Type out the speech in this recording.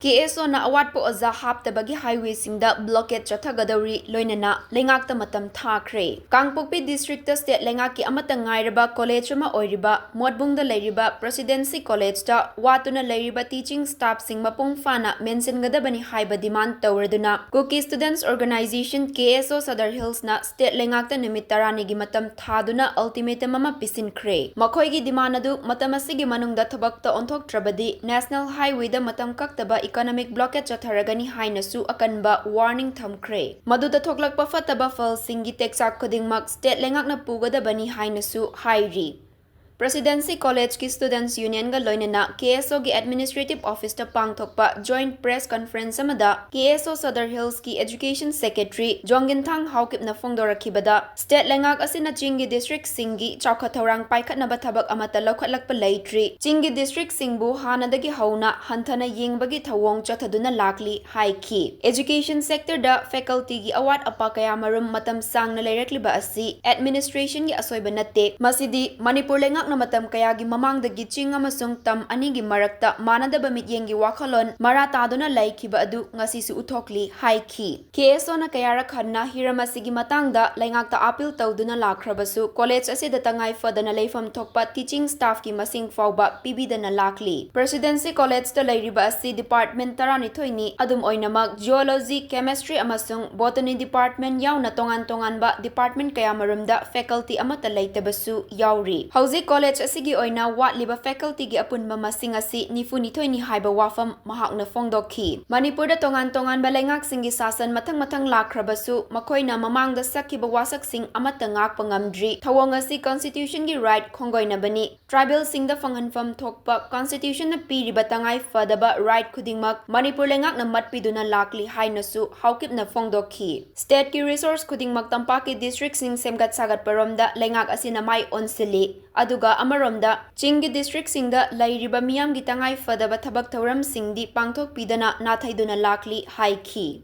KSO na awatpa oza haptabagi highway singda blockade tougadouri loinana lengakta Matam Thakhre Kangpokpi district ta state lengaki amata ngairaba college ma oiriba modbungda leiriba presidency college ta watuna leiriba teaching staff sing mapung fana mention gadabani haiba demand tawraduna Cookie Students Organization KSO Southern Hills na state lengakta nimit tarani gi matam thaduna ultimatum ama pisinkhre makhoi gi demand adu matam asigi manungda thabakta onthoktrabadi national highway da matam kaktaba economic blockade chatharagani hainasu akanba warning thamkhre maduda thoklakpa fataba fal singi teksak khudingmak state lengakna pugadabani hainasu hairi Presidency College ki Students Union ga loinana KSO gi Administrative Office ta pangthokpa Joint Press Conference amada KSO Southern Hills ki Education Secretary Jongginthang Haukip na phongdorakhibada state lengak asina Chingi District Singi chawkhathorang paikhatnaba thabak amata lokhatlakpa leitri Chingi District Singbu hanadagi hauna hanthana yengbagi thawong chathaduna lakli haiki Education sector da faculty gi award apa kaya marum matam sangna leirakliba asi administration gi asoiba natte masidi Manipur lengak na matam kaya gi mamangdagi ching amasung tam anigi marakta manadaba mityengi wakhalon marataduna laikhiba adu ngasi su uthokli haiki KSO na kayara khanna hiramasigi matangda lengakta appeal tawduna lakhrabasu college asida tangai fadana leifam thokpa teaching staff ki masing fawba pibidana lakli presidency college ta leiriba asi department tarani thoini adum oinamak geology chemistry amasung botany department yauna tongan ba department kaya marumda faculty amata leitabasu yauri hauji college asigi oina watliba faculty gi apunba masing asi nifuni haiba wafam mahakna phongdokhi Manipur da tongan ba lengak singi sasan mathang lakhrabasu makoina mamangda sakhiba wasak sing amata ngak pangamdri thawong asi constitution gi right khongoina bani tribal singda phanghanfam thokpa constitution na piriba tangai fadaba right khudingmak Manipur lengak na matpiduna lakli hainasu haukip na phongdokhi state ki resource khudingmak tampaki district sing semgat sagat paromda lengak asina mai onsili aduga amaromda Chingi district singda lairiba miyam gi tangai fadaba thabak thauram singdi pangthok pidana nathaiduna lakli haiki